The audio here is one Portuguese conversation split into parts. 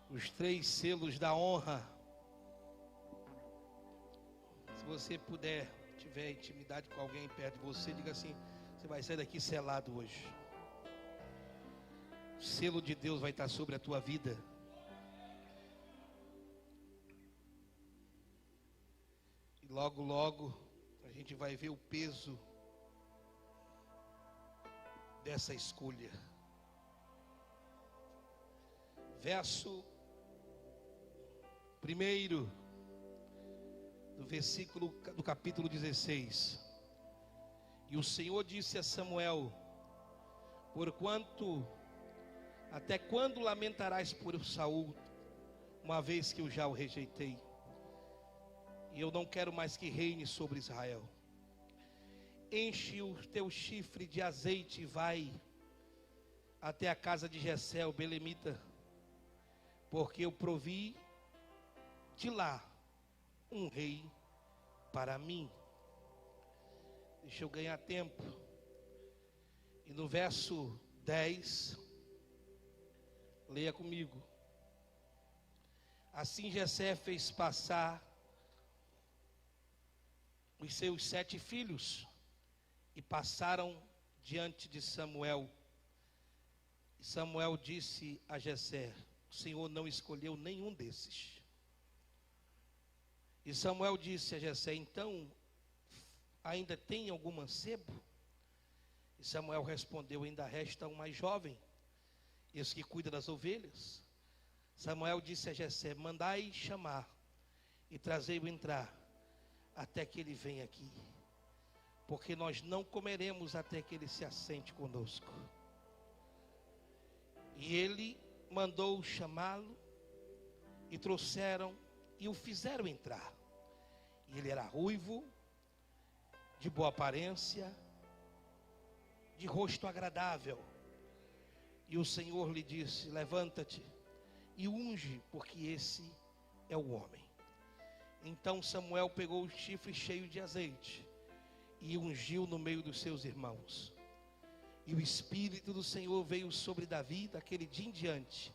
Os 3 selos da honra. Se você puder, tiver intimidade com alguém perto de você, diga assim: você vai sair daqui selado hoje. O selo de Deus vai estar sobre a tua vida. E logo, logo, a gente vai ver o peso dessa escolha. Verso 1 do versículo do capítulo 16. E o Senhor disse a Samuel: porquanto até quando lamentarás por Saul, uma vez que eu já o rejeitei, e eu não quero mais que reine sobre Israel? Enche o teu chifre de azeite e vai até a casa de Jessé, o belemita, porque eu provi de lá um rei para mim. Deixa eu ganhar tempo. E no verso 10, leia comigo. Assim Jessé fez passar os seus 7 filhos e passaram diante de Samuel. E Samuel disse a Jessé: o Senhor não escolheu nenhum desses. E Samuel disse a Jessé: então ainda tem algum mancebo? E Samuel respondeu: ainda resta um mais jovem, esse que cuida das ovelhas. Samuel disse a Jessé: mandai chamar e trazei-o entrar, até que ele venha aqui, porque nós não comeremos até que ele se assente conosco. E ele mandou chamá-lo, e trouxeram e o fizeram entrar. E ele era ruivo, de boa aparência, de rosto agradável. E o Senhor lhe disse: levanta-te e unge, porque esse é o homem. Então Samuel pegou o chifre cheio de azeite e ungiu no meio dos seus irmãos. E o Espírito do Senhor veio sobre Davi daquele dia em diante.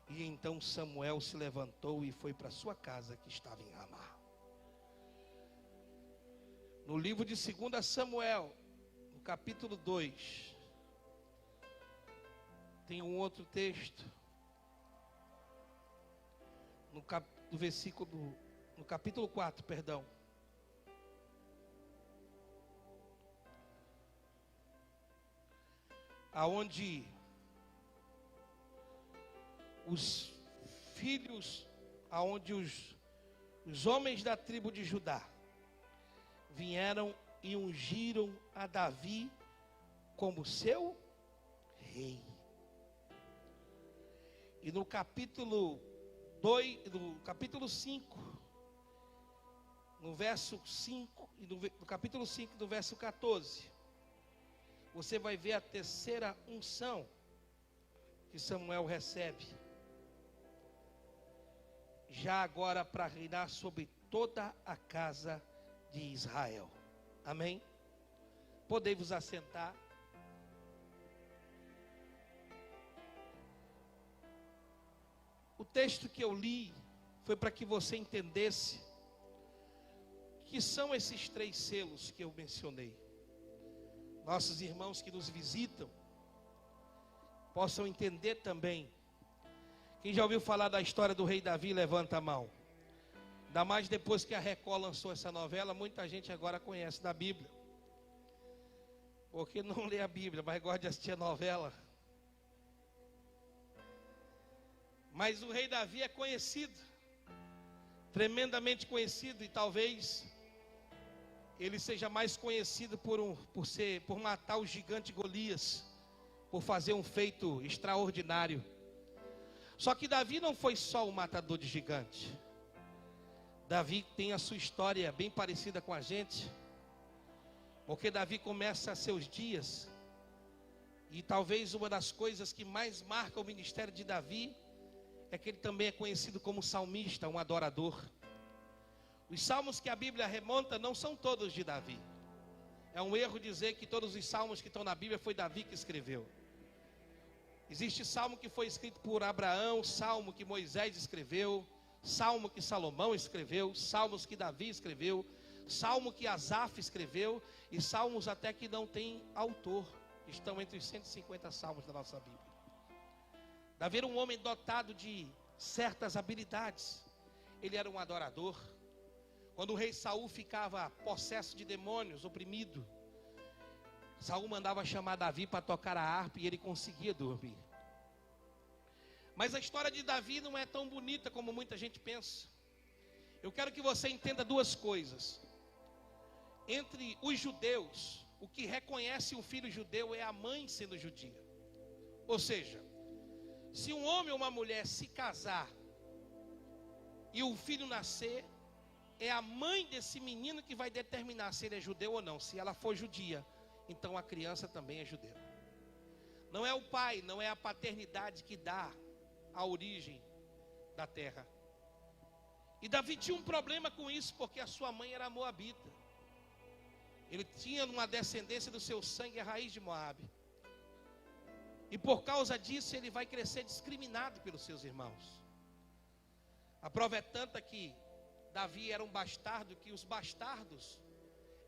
E então Samuel se levantou e foi para sua casa, que estava em Ramá. No livro de 2 Samuel, no capítulo 2, tem um outro texto. No capítulo 4, perdão. Aonde os filhos, aonde os homens da tribo de Judá vieram e ungiram a Davi como seu rei. E no capítulo 2, no capítulo 5, no verso 5, e no capítulo 5, do verso 14, você vai ver a terceira unção que Samuel recebe, já agora para reinar sobre toda a casa de Israel. Amém? Podei vos assentar. O texto que eu li foi para que você entendesse que são esses 3 selos que eu mencionei. Nossos irmãos que nos visitam possam entender também. Quem já ouviu falar da história do rei Davi, levanta a mão. Ainda mais depois que a Record lançou essa novela, muita gente agora conhece da Bíblia. Porque não lê a Bíblia, mas gosta de assistir a novela. Mas o rei Davi é conhecido, tremendamente conhecido, e talvez ele seja mais conhecido por matar o gigante Golias, por fazer um feito extraordinário. Só que Davi não foi só o matador de gigante. Davi tem a sua história bem parecida com a gente, porque Davi começa seus dias, e talvez uma das coisas que mais marca o ministério de Davi é que ele também é conhecido como salmista, um adorador. Os salmos que a Bíblia remonta não são todos de Davi. É um erro dizer que todos os salmos que estão na Bíblia foi Davi que escreveu. Existe salmo que foi escrito por Abraão, salmo que Moisés escreveu, salmo que Salomão escreveu, salmos que Davi escreveu, salmo que Asaf escreveu, e salmos até que não tem autor. Estão entre os 150 salmos da nossa Bíblia. Davi era um homem dotado de certas habilidades. Ele era um adorador. Quando o rei Saul ficava possesso de demônios, oprimido, Saul mandava chamar Davi para tocar a harpa e ele conseguia dormir. Mas a história de Davi não é tão bonita como muita gente pensa. Eu quero que você entenda duas coisas. Entre os judeus, o que reconhece um filho judeu é a mãe sendo judia. Ou seja, se um homem ou uma mulher se casar e o filho nascer, é a mãe desse menino que vai determinar se ele é judeu ou não. Se ela for judia, então a criança também é judeu. Não é o pai, não é a paternidade que dá a origem da terra. E Davi tinha um problema com isso, porque a sua mãe era moabita. Ele tinha uma descendência do seu sangue a raiz de Moabe. E por causa disso ele vai crescer discriminado pelos seus irmãos. A prova é tanta que Davi era um bastardo, que os bastardos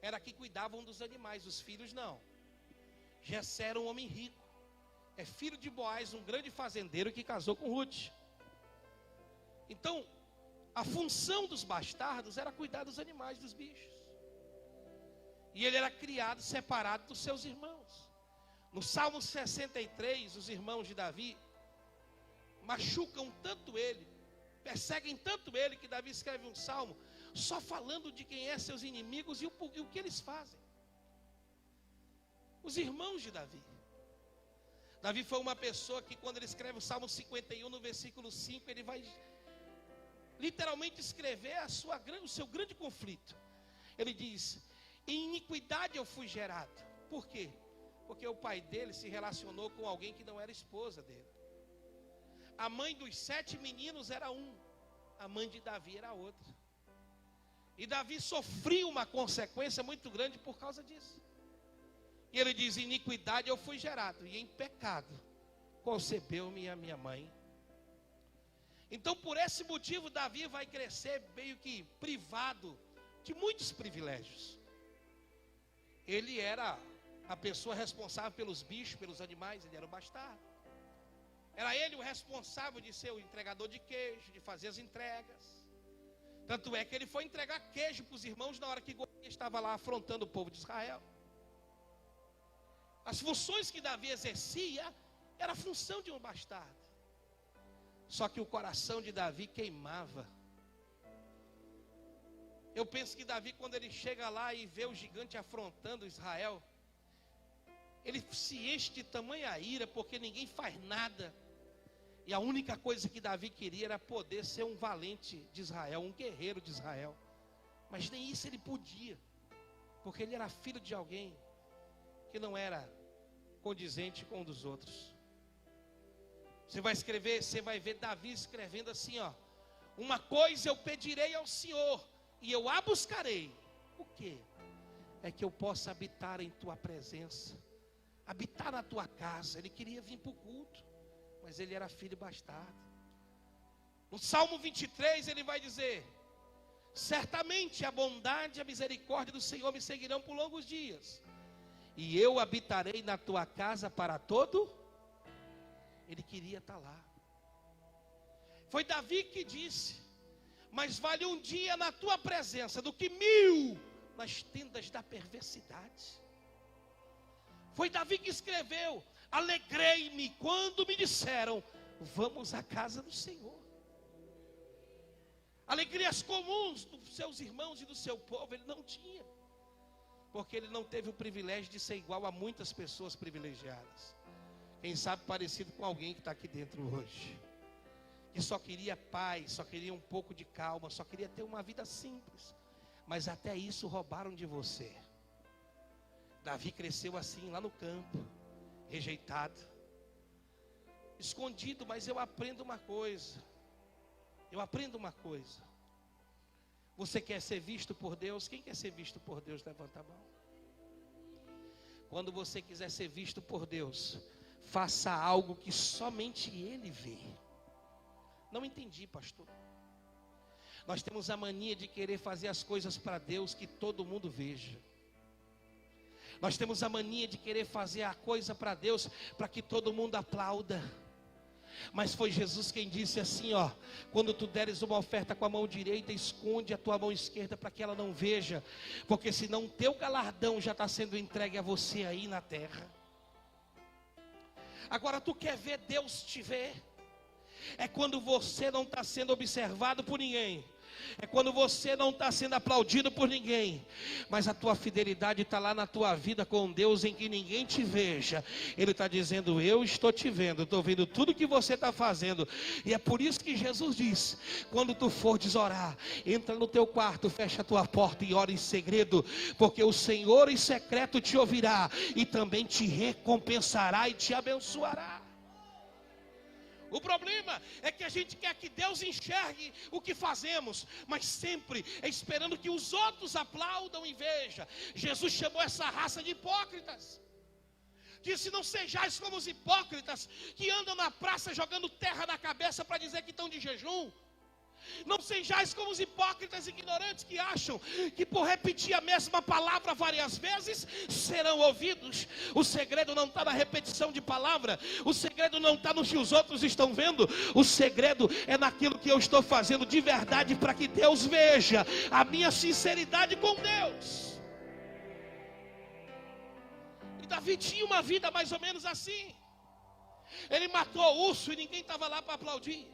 era que cuidavam dos animais, os filhos não. Jessé era um homem rico, é filho de Boaz, um grande fazendeiro que casou com Ruth. Então, a função dos bastardos era cuidar dos animais, dos bichos. E ele era criado separado dos seus irmãos. No Salmo 63, os irmãos de Davi machucam tanto ele, perseguem tanto ele, que Davi escreve um salmo só falando de quem é seus inimigos e o que eles fazem. Os irmãos de Davi. Davi foi uma pessoa que, quando ele escreve o Salmo 51, no versículo 5, ele vai literalmente escrever o seu grande conflito. Ele diz: em iniquidade eu fui gerado. Por quê? Porque o pai dele se relacionou com alguém que não era esposa dele. A mãe dos 7 meninos era um, a mãe de Davi era outra. E Davi sofreu uma consequência muito grande por causa disso. E ele diz: em iniquidade eu fui gerado, e em pecado concebeu-me a minha mãe. Então, por esse motivo, Davi vai crescer meio que privado de muitos privilégios. Ele era a pessoa responsável pelos bichos, pelos animais, ele era o bastardo. Era ele o responsável de ser o entregador de queijo, de fazer as entregas. Tanto é que ele foi entregar queijo para os irmãos na hora que Golias estava lá afrontando o povo de Israel. As funções que Davi exercia era a função de um bastardo. Só que o coração de Davi queimava. Eu penso que Davi, quando ele chega lá e vê o gigante afrontando Israel, ele se enche de tamanha ira, porque ninguém faz nada. E a única coisa que Davi queria era poder ser um valente de Israel, um guerreiro de Israel. Mas nem isso ele podia, porque ele era filho de alguém que não era condizente com um dos outros. Você vai ver Davi escrevendo assim, ó: uma coisa eu pedirei ao Senhor, e eu a buscarei. O quê? É que eu possa habitar em tua presença, habitar na tua casa. Ele queria vir para o culto, mas ele era filho bastardo. No Salmo 23 ele vai dizer: certamente a bondade e a misericórdia do Senhor me seguirão por longos dias, e eu habitarei na tua casa para todo. Ele queria estar lá. Foi Davi que disse: mais vale um dia na tua presença do que 1000 nas tendas da perversidade. Foi Davi que escreveu: alegrei-me quando me disseram, vamos à casa do Senhor. Alegrias comuns dos seus irmãos e do seu povo ele não tinha, porque ele não teve o privilégio de ser igual a muitas pessoas privilegiadas. Quem sabe parecido com alguém que está aqui dentro hoje, que só queria paz, só queria um pouco de calma, só queria ter uma vida simples, mas até isso roubaram de você. Davi cresceu assim lá no campo, rejeitado, escondido. Mas eu aprendo uma coisa. Você quer ser visto por Deus? Quem quer ser visto por Deus, levanta a mão. Quando você quiser ser visto por Deus, faça algo que somente Ele vê. Não entendi, pastor. Nós temos a mania de querer fazer as coisas para Deus que todo mundo veja. Nós temos a mania de querer fazer a coisa para Deus para que todo mundo aplauda. Mas foi Jesus quem disse assim, ó: quando tu deres uma oferta com a mão direita, esconde a tua mão esquerda para que ela não veja, porque senão o teu galardão já está sendo entregue a você aí na terra. Agora tu quer ver Deus te ver? É quando você não está sendo observado por ninguém. É quando você não está sendo aplaudido por ninguém, mas a tua fidelidade está lá na tua vida com Deus, em que ninguém te veja. Ele está dizendo: eu estou te vendo, estou vendo tudo que você está fazendo. E é por isso que Jesus diz: quando tu fores orar, entra no teu quarto, fecha a tua porta e ora em segredo, porque o Senhor em secreto te ouvirá e também te recompensará e te abençoará. O problema é que a gente quer que Deus enxergue o que fazemos, mas sempre esperando que os outros aplaudam e vejam. Jesus chamou essa raça de hipócritas. Disse: não sejais como os hipócritas que andam na praça jogando terra na cabeça para dizer que estão de jejum. Não sejais como os hipócritas ignorantes que acham que por repetir a mesma palavra várias vezes serão ouvidos. O segredo não está na repetição de palavra. O segredo não está no que os outros estão vendo. O segredo é naquilo que eu estou fazendo de verdade, para que Deus veja a minha sinceridade com Deus. E Davi tinha uma vida mais ou menos assim. Ele matou o urso e ninguém estava lá para aplaudir.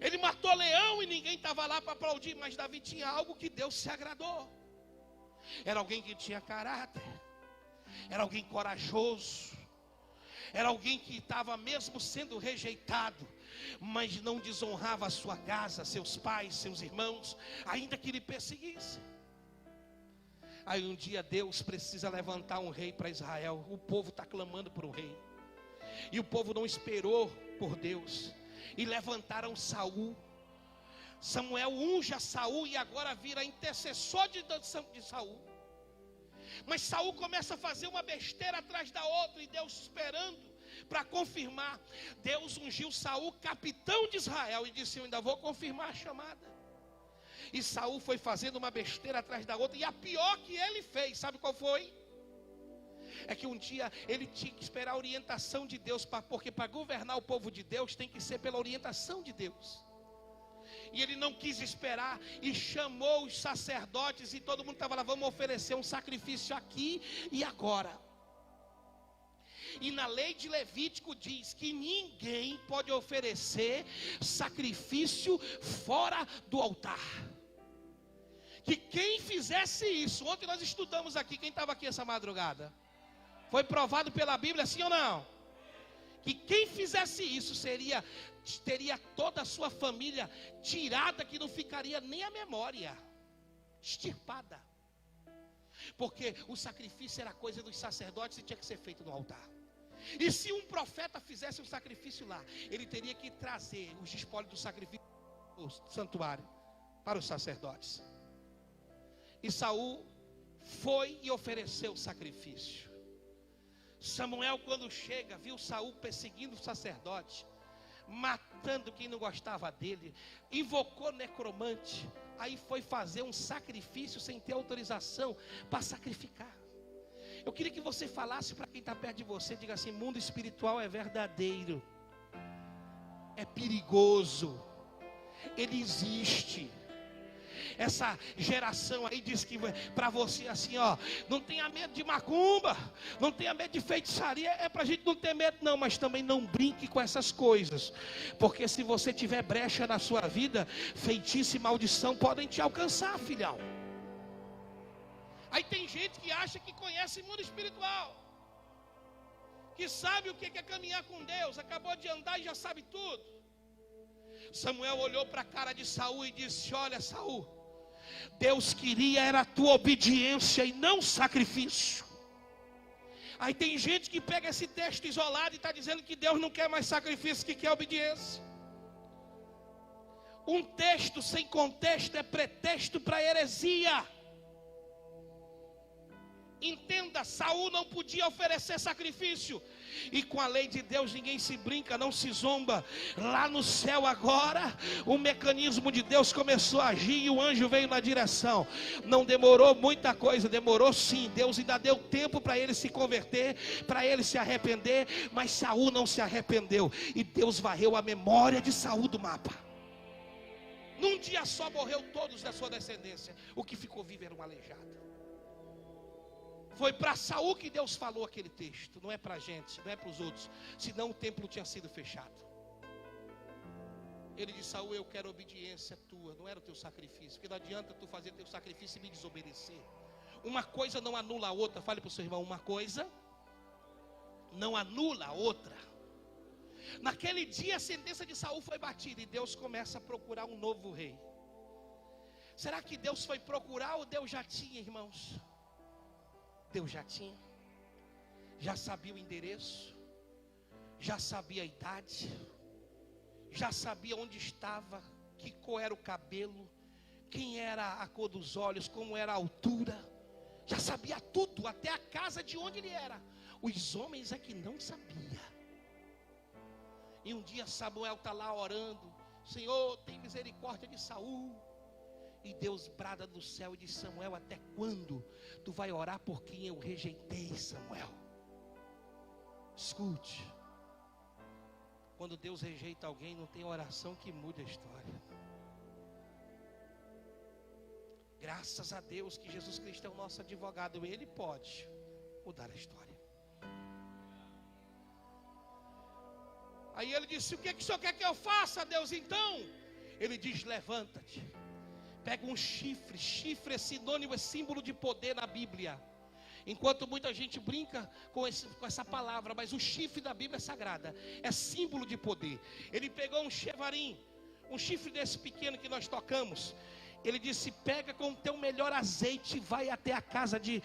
Ele matou leão e ninguém estava lá para aplaudir. Mas Davi tinha algo que Deus se agradou. Era alguém que tinha caráter. Era alguém corajoso. Era alguém que estava mesmo sendo rejeitado, mas não desonrava a sua casa, seus pais, seus irmãos, ainda que lhe perseguisse. Aí um dia Deus precisa levantar um rei para Israel. O povo está clamando por um rei. E o povo não esperou por Deus. E levantaram Saul. Samuel unge a Saul e agora vira intercessor de Saul. Mas Saul começa a fazer uma besteira atrás da outra, e Deus esperando para confirmar. Deus ungiu Saul capitão de Israel e disse: eu ainda vou confirmar a chamada. E Saul foi fazendo uma besteira atrás da outra, e a pior que ele fez, sabe qual foi? É que um dia ele tinha que esperar a orientação de Deus, porque para governar o povo de Deus tem que ser pela orientação de Deus. E ele não quis esperar e chamou os sacerdotes, e todo mundo estava lá: vamos oferecer um sacrifício aqui e agora. E na lei de Levítico diz que ninguém pode oferecer sacrifício fora do altar. Que quem fizesse isso, ontem nós estudamos aqui, quem estava aqui essa madrugada? Foi provado pela Bíblia, sim ou não? Que quem fizesse isso teria toda a sua família tirada, que não ficaria nem a memória, extirpada. Porque o sacrifício era coisa dos sacerdotes e tinha que ser feito no altar. E se um profeta fizesse um sacrifício lá, ele teria que trazer os espólios do sacrifício do santuário para os sacerdotes. E Saul foi e ofereceu o sacrifício. Samuel, quando chega, viu Saul perseguindo o sacerdote, matando quem não gostava dele, invocou necromante, aí foi fazer um sacrifício sem ter autorização para sacrificar. Eu queria que você falasse para quem está perto de você, diga assim: mundo espiritual é verdadeiro, é perigoso, ele existe. Essa geração aí diz que para você assim, ó, não tenha medo de macumba, não tenha medo de feitiçaria. É para a gente não ter medo não, mas também não brinque com essas coisas, porque se você tiver brecha na sua vida, feitiço e maldição podem te alcançar, filhão. Aí tem gente que acha que conhece mundo espiritual, que sabe o que é caminhar com Deus, acabou de andar e já sabe tudo. Samuel olhou para a cara de Saul e disse: olha, Saul, Deus queria era a tua obediência e não sacrifício. Aí tem gente que pega esse texto isolado e está dizendo que Deus não quer mais sacrifício, que quer obediência. Um texto sem contexto é pretexto para heresia. Entenda, Saul não podia oferecer sacrifício. E com a lei de Deus ninguém se brinca, não se zomba. Lá no céu agora, o mecanismo de Deus começou a agir e o anjo veio na direção. Não demorou muita coisa, demorou sim. Deus ainda deu tempo para ele se converter, para ele se arrepender. Mas Saul não se arrependeu. E Deus varreu a memória de Saul do mapa. Num dia só morreu todos da sua descendência. O que ficou vivo era um aleijado. Foi para Saul que Deus falou aquele texto. Não é para a gente, não é para os outros. Senão o templo tinha sido fechado. Ele disse: Saul, eu quero obediência tua, não era o teu sacrifício. Porque não adianta tu fazer teu sacrifício e me desobedecer. Uma coisa não anula a outra. Fale para o seu irmão: uma coisa não anula a outra. Naquele dia a sentença de Saul foi batida e Deus começa a procurar um novo rei. Será que Deus foi procurar ou Deus já tinha, irmãos? Deus já tinha, já sabia o endereço, já sabia a idade, já sabia onde estava, que cor era o cabelo, quem era a cor dos olhos, como era a altura, já sabia tudo, até a casa de onde ele era. Os homens é que não sabiam. E um dia Samuel está lá orando: Senhor, tem misericórdia de Saul. E Deus brada do céu e diz: Samuel, até quando tu vai orar por quem eu rejeitei, Samuel? Escute, quando Deus rejeita alguém, não tem oração que mude a história. Graças a Deus que Jesus Cristo é o nosso advogado, Ele pode mudar a história. Aí ele disse: o que o Senhor quer que eu faça, Deus, então? Ele diz: levanta-te. Pega um chifre. Chifre é sinônimo, é símbolo de poder na Bíblia. Enquanto muita gente brinca com essa palavra, mas o chifre da Bíblia é sagrada, é símbolo de poder. Ele pegou um chevarim, um chifre desse pequeno que nós tocamos. Ele disse: pega com o teu melhor azeite, vai até a casa de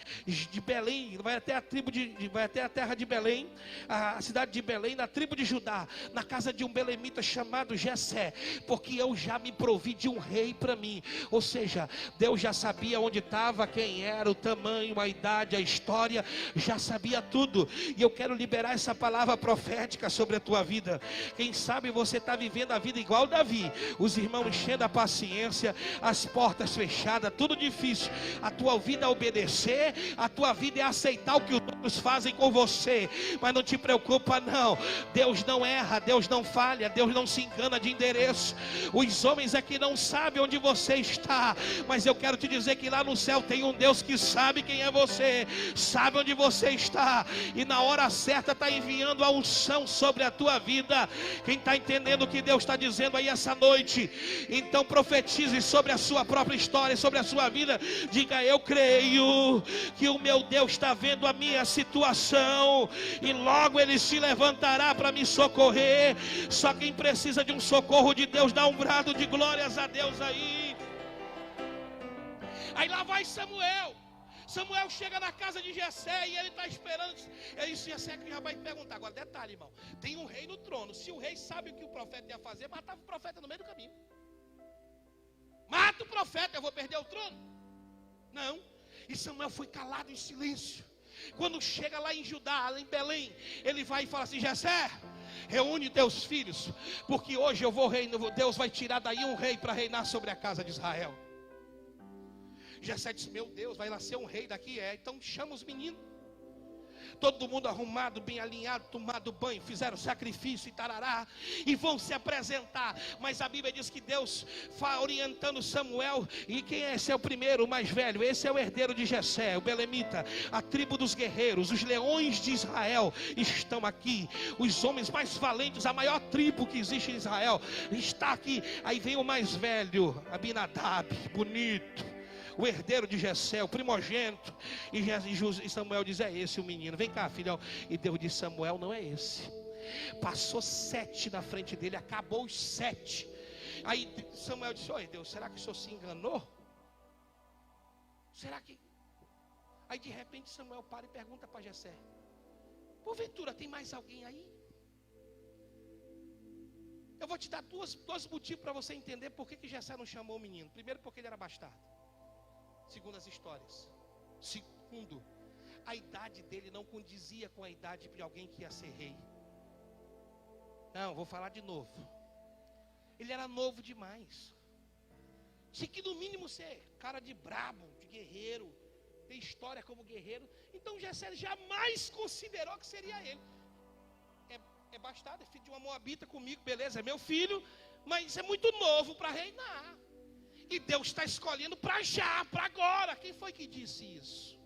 Belém, vai até a tribo vai até a terra de Belém, a cidade de Belém, na tribo de Judá, na casa de um belemita chamado Jessé, porque eu já me provi de um rei para mim. Ou seja, Deus já sabia onde estava, quem era, o tamanho, a idade, a história, já sabia tudo. E eu quero liberar essa palavra profética sobre a tua vida. Quem sabe você está vivendo a vida igual Davi, os irmãos enchendo a paciência, as portas fechadas, tudo difícil. A tua vida é obedecer, a tua vida é aceitar o que os outros fazem com você. Mas não te preocupa não, Deus não erra, Deus não falha, Deus não se engana de endereço. Os homens é que não sabem onde você está, mas eu quero te dizer que lá no céu tem um Deus que sabe quem é você, sabe onde você está, e na hora certa está enviando a unção sobre a tua vida. Quem está entendendo o que Deus está dizendo aí essa noite, então profetize sobre a sua própria história, sobre a sua vida. Diga: eu creio que o meu Deus está vendo a minha situação e logo Ele se levantará para me socorrer. Só quem precisa de um socorro de Deus, dá um brado de glórias a Deus aí. Aí lá vai Samuel. Samuel chega na casa de Jessé e ele está esperando. É isso, Jessé que já vai perguntar. Agora detalhe, irmão, tem um rei no trono. Se o rei sabe o que o profeta ia fazer, matava o profeta no meio do caminho. Mata o profeta, eu vou perder o trono? Não. E Samuel foi calado em silêncio. Quando chega lá em Judá, lá em Belém, ele vai e fala assim: Jessé, reúne teus filhos, porque hoje eu vou reinar. Deus vai tirar daí um rei para reinar sobre a casa de Israel. Jessé disse: meu Deus, vai nascer um rei daqui? Então chama os meninos. Todo mundo arrumado, bem alinhado, tomado banho, fizeram sacrifício e tarará, e vão se apresentar. Mas a Bíblia diz que Deus vai orientando Samuel. E quem é esse? É o primeiro, o mais velho. Esse é o herdeiro de Jessé, o belemita, a tribo dos guerreiros. Os leões de Israel estão aqui, os homens mais valentes, a maior tribo que existe em Israel está aqui. Aí vem o mais velho, Abinadab, bonito, o herdeiro de Jessé, o primogênito. E Samuel diz: é esse o menino, vem cá, filhão. E Deus disse: Samuel, não é esse. Passou 7 na frente dele, acabou os 7. Aí Samuel disse: oi Deus, será que o senhor se enganou? Será que... Aí de repente Samuel para e pergunta para Jessé: porventura tem mais alguém aí? Eu vou te dar dois motivos para você entender por que Jessé não chamou o menino. Primeiro, porque ele era bastardo. Segundo as histórias. Segundo, a idade dele não condizia com a idade de alguém que ia ser rei. Não, vou falar de novo. Ele era novo demais. Tinha que no mínimo ser cara de brabo, de guerreiro, ter história como guerreiro. Então Jessé jamais considerou que seria ele. É bastardo, é filho de uma moabita comigo, beleza, é meu filho, mas é muito novo para reinar. E Deus está escolhendo para já, para agora. Quem foi que disse isso?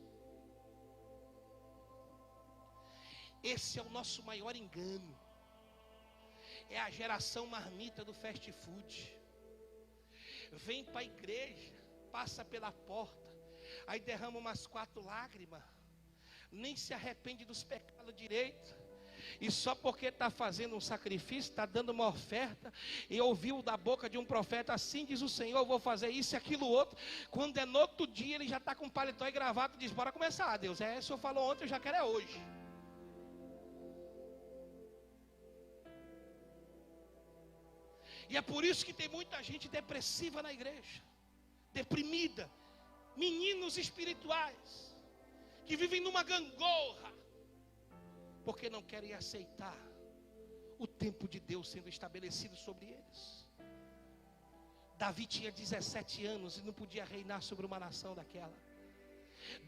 Esse é o nosso maior engano. É a geração marmita do fast food. Vem para a igreja, passa pela porta, aí derrama umas 4 lágrimas, nem se arrepende dos pecados direito. E só porque está fazendo um sacrifício, está dando uma oferta, e ouviu da boca de um profeta, assim diz o Senhor, eu vou fazer isso e aquilo outro. Quando é no outro dia, ele já está com paletó e gravata e diz, bora começar, Deus, o senhor falou ontem, eu já quero é hoje. E é por isso que tem muita gente depressiva na igreja, deprimida, meninos espirituais, que vivem numa gangorra, porque não querem aceitar o tempo de Deus sendo estabelecido sobre eles. Davi tinha 17 anos e não podia reinar sobre uma nação daquela.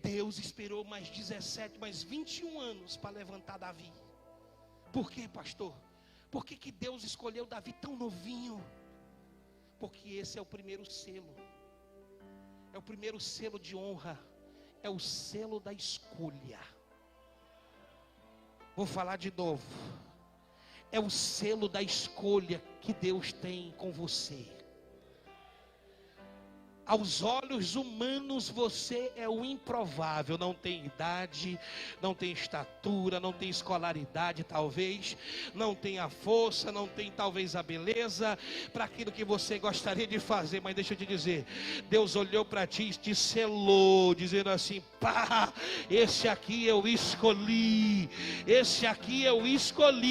Deus esperou mais 17, mais 21 anos para levantar Davi. Por quê, pastor? Por que Deus escolheu Davi tão novinho? Porque esse é o primeiro selo. É o primeiro selo de honra. É o selo da escolha. Vou falar de novo. É o selo da escolha que Deus tem com você. Aos olhos humanos você é o improvável, não tem idade, não tem estatura, não tem escolaridade talvez, não tem a força, não tem talvez a beleza para aquilo que você gostaria de fazer, mas deixa eu te dizer, Deus olhou para ti e te selou, dizendo assim, pá, esse aqui eu escolhi,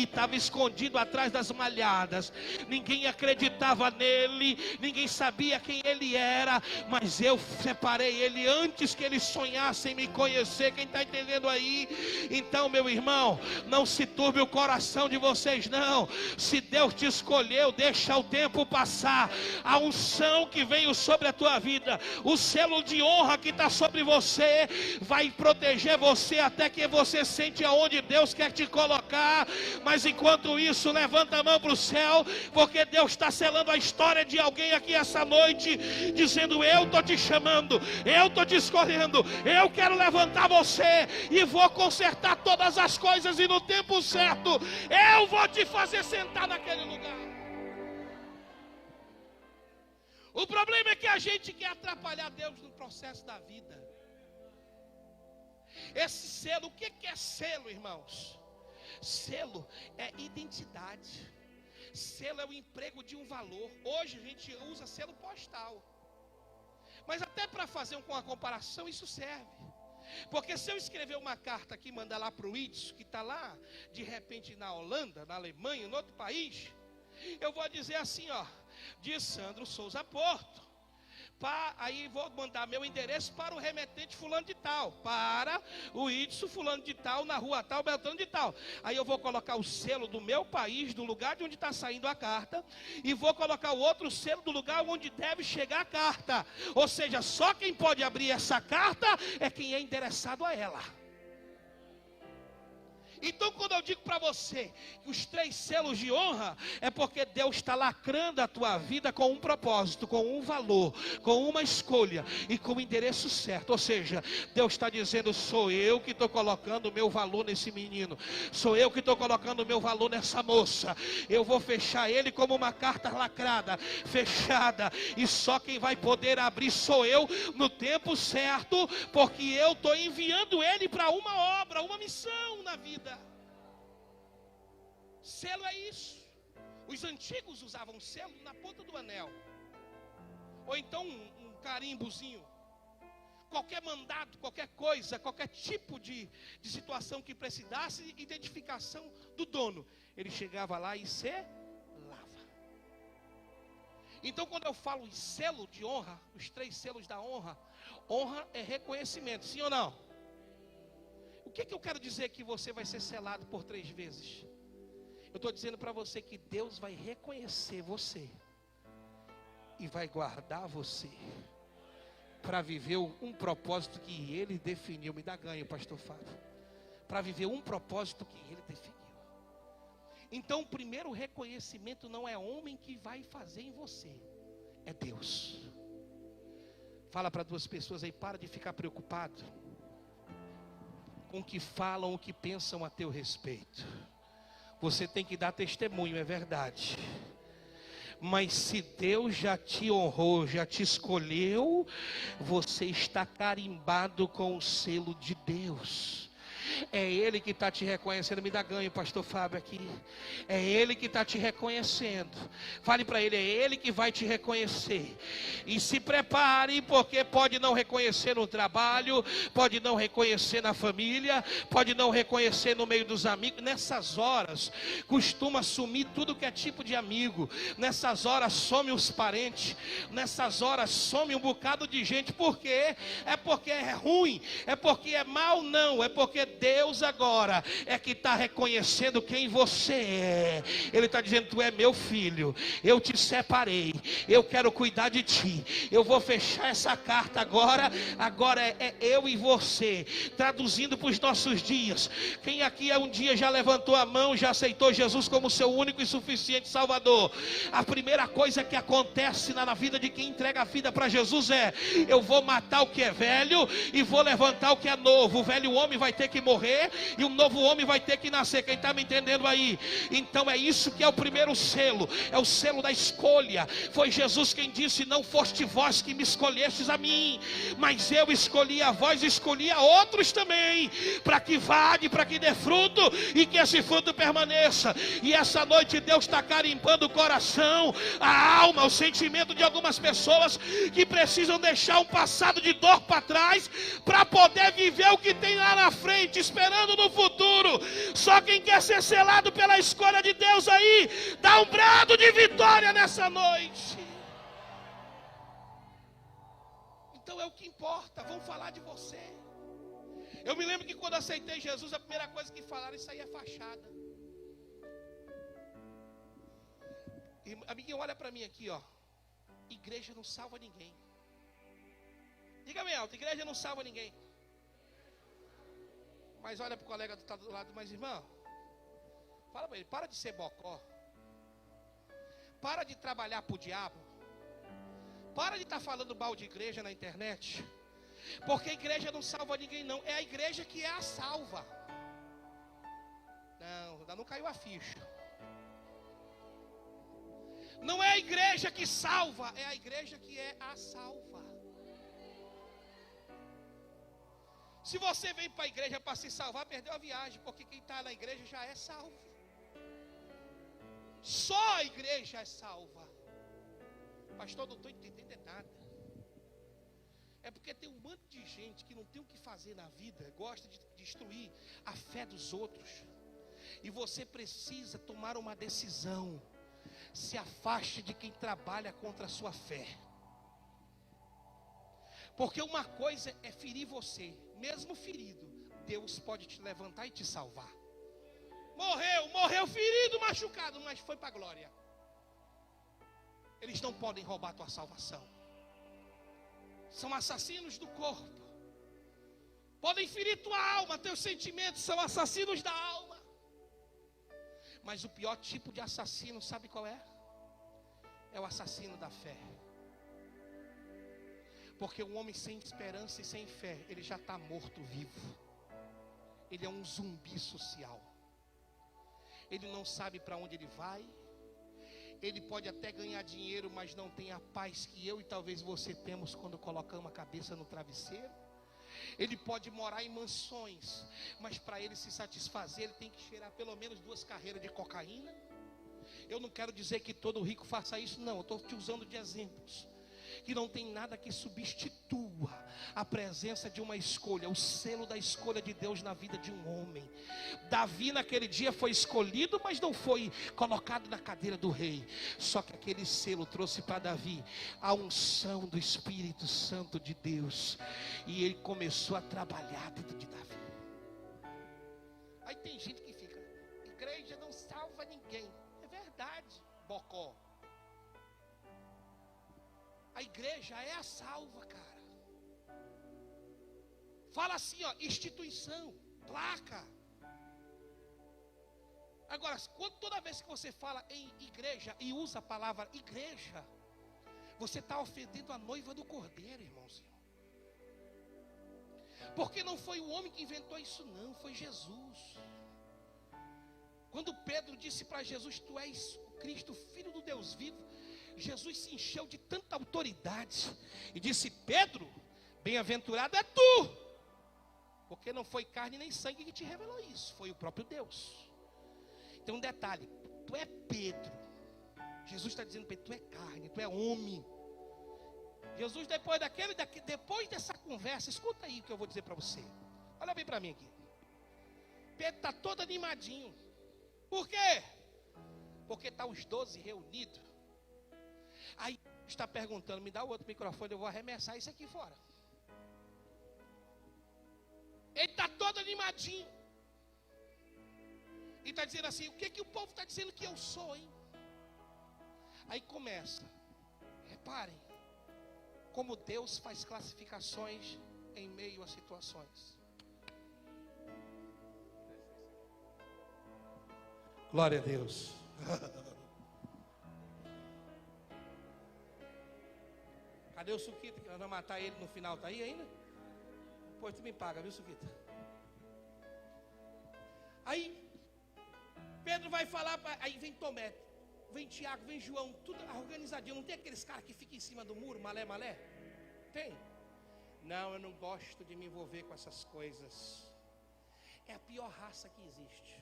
estava escondido atrás das malhadas, ninguém acreditava nele, ninguém sabia quem ele era, mas eu separei ele antes que ele sonhasse em me conhecer. Quem está entendendo aí? Então, meu irmão, não se turbe o coração de vocês não. Se Deus te escolheu, deixa o tempo passar. A unção que veio sobre a tua vida, o selo de honra que está sobre você, vai proteger você até que você sente aonde Deus quer te colocar. Mas enquanto isso, levanta a mão para o céu, porque Deus está selando a história de alguém aqui essa noite, dizendo, eu estou te chamando, eu estou te escolhendo, eu quero levantar você e vou consertar todas as coisas, e no tempo certo eu vou te fazer sentar naquele lugar. O problema é que a gente quer atrapalhar Deus no processo da vida. Esse selo, o que é selo, irmãos? Selo é identidade. Selo é o emprego de um valor. Hoje a gente usa selo postal. Mas até para fazer uma comparação isso serve. Porque se eu escrever uma carta aqui, mandar lá para o Itzo, que está lá, de repente na Holanda, na Alemanha, em outro país, eu vou dizer assim, ó, de Sandro Souza Porto. Aí vou mandar meu endereço para o remetente fulano de tal, para o Itzo fulano de tal, na rua tal, Beltrano de tal. Aí eu vou colocar o selo do meu país, do lugar de onde está saindo a carta, e vou colocar o outro selo do lugar onde deve chegar a carta. Ou seja, só quem pode abrir essa carta é quem é interessado a ela. Então quando eu digo para você que os 3 selos de honra, é porque Deus está lacrando a tua vida com um propósito, com um valor, com uma escolha e com o endereço certo. Ou seja, Deus está dizendo, sou eu que estou colocando o meu valor nesse menino, sou eu que estou colocando o meu valor nessa moça, eu vou fechar ele como uma carta lacrada, fechada, e só quem vai poder abrir sou eu no tempo certo, porque eu estou enviando ele para uma obra, uma missão na vida. Selo é isso. Os antigos usavam selo na ponta do anel, ou então um carimbozinho. Qualquer mandado, qualquer coisa, qualquer tipo de situação que precisasse identificação do dono, ele chegava lá e selava. Então quando eu falo em selo de honra, os 3 selos da honra, honra é reconhecimento, sim ou não? que eu quero dizer que você vai ser selado por 3 vezes? Eu estou dizendo para você que Deus vai reconhecer você e vai guardar você para viver um propósito que Ele definiu. Me dá ganho, pastor Fábio. Para viver um propósito que Ele definiu. Então o primeiro reconhecimento não é homem que vai fazer em você, é Deus. Fala para 2 pessoas aí, para de ficar preocupado com o que falam, o que pensam a teu respeito. Você tem que dar testemunho, é verdade. Mas se Deus já te honrou, já te escolheu, você está carimbado com o selo de Deus. É Ele que está te reconhecendo. Me dá ganho, pastor Fábio aqui. É Ele que está te reconhecendo. Fale para Ele, é Ele que vai te reconhecer. E se prepare, porque pode não reconhecer no trabalho, pode não reconhecer na família, pode não reconhecer no meio dos amigos. Nessas horas costuma sumir tudo que é tipo de amigo. Nessas horas some os parentes. Nessas horas some um bocado de gente. Por quê? É porque é ruim, é porque é mal? Não, é porque Deus agora é que está reconhecendo quem você é. Ele está dizendo, tu é meu filho, eu te separei, eu quero cuidar de ti, eu vou fechar essa carta agora é eu e você. Traduzindo para os nossos dias, quem aqui um dia já levantou a mão, já aceitou Jesus como seu único e suficiente Salvador? A primeira coisa que acontece na vida de quem entrega a vida para Jesus é, eu vou matar o que é velho e vou levantar o que é novo. O velho homem vai ter que morrer e um novo homem vai ter que nascer. Quem está me entendendo aí? Então é isso que é o primeiro selo, é o selo da escolha. Foi Jesus quem disse, não foste vós que me escolhestes a mim, mas eu escolhi a vós e escolhi a outros também, para que vade, para que dê fruto e que esse fruto permaneça. E essa noite Deus está carimbando o coração, a alma, o sentimento de algumas pessoas que precisam deixar um passado de dor para trás, para poder viver o que tem lá na frente, esperando no futuro. Só quem quer ser selado pela escolha de Deus aí, dá um brado de vitória nessa noite. Então é o que importa, vão falar de você. Eu me lembro que quando aceitei Jesus, a primeira coisa que falaram, isso aí é fachada. E, amiguinho, olha para mim aqui, ó. Igreja não salva ninguém. Diga bem alto, igreja não salva ninguém. Mas olha para o colega que está do lado, mas irmão, fala para ele, para de ser bocó. Para de trabalhar para o diabo. Para de estar falando mal de igreja na internet. Porque a igreja não salva ninguém não. É a igreja que é a salva. Não, ainda não caiu a ficha. Não é a igreja que salva, é a igreja que é a salva. Se você vem para a igreja para se salvar, perdeu a viagem, porque quem está na igreja já é salvo. Só a igreja é salva. Pastor, não estou entendendo nada. É porque tem um monte de gente que não tem o que fazer na vida, gosta de destruir a fé dos outros. E você precisa tomar uma decisão. Se afaste de quem trabalha contra a sua fé. Porque uma coisa é ferir você, mesmo ferido, Deus pode te levantar e te salvar. Morreu ferido, machucado, mas foi para a glória. Eles não podem roubar a tua salvação. São assassinos do corpo. Podem ferir tua alma, teus sentimentos, são assassinos da alma. Mas o pior tipo de assassino, sabe qual é? É o assassino da fé. Porque um homem sem esperança e sem fé, ele já está morto vivo. Ele é um zumbi social. Ele não sabe para onde ele vai. Ele pode até ganhar dinheiro, mas não tem a paz que eu e talvez você temos quando colocamos a cabeça no travesseiro. Ele pode morar em mansões, mas para ele se satisfazer, ele tem que cheirar pelo menos 2 carreiras de cocaína. Eu não quero dizer que todo rico faça isso, não. Eu estou te usando de exemplos. Que não tem nada que substitua a presença de uma escolha, o selo da escolha de Deus na vida de um homem. Davi naquele dia foi escolhido, mas não foi colocado na cadeira do rei. Só que aquele selo trouxe para Davi a unção do Espírito Santo de Deus. E ele começou a trabalhar dentro de Davi. tem gente que fica, igreja não salva ninguém. É verdade, bocó. A igreja é a salva, cara. Fala assim, ó, instituição, placa. Agora, toda vez que você fala em igreja e usa a palavra igreja, você está ofendendo a noiva do cordeiro, irmãozinho. Porque não foi o homem que inventou isso, não, foi Jesus. Quando Pedro disse para Jesus, tu és o Cristo, filho do Deus vivo, Jesus se encheu de tanta autoridade e disse, Pedro, bem-aventurado é tu, porque não foi carne nem sangue que te revelou isso, foi o próprio Deus. Tem um detalhe, tu é Pedro. Jesus está dizendo para ele, tu é carne, tu é homem. Jesus, depois dessa conversa, escuta aí o que eu vou dizer para você. Olha bem para mim aqui. Pedro está todo animadinho. Por quê? Porque está os 12 reunidos. Aí está perguntando, me dá o outro microfone, eu vou arremessar isso aqui fora. Ele está todo animadinho. E está dizendo assim, o que o povo está dizendo que eu sou, hein? Aí começa. Reparem, como Deus faz classificações em meio a situações. Glória a Deus. Cadê o Suquita? Que nós vamos matar ele no final, tá aí ainda? Depois tu me paga, viu, Suquita? Aí Pedro vai falar, aí vem Tomé, vem Tiago, vem João, tudo organizadinho. Não tem aqueles caras que ficam em cima do muro, malé, malé? Tem? Não, eu não gosto de me envolver com essas coisas. É a pior raça que existe.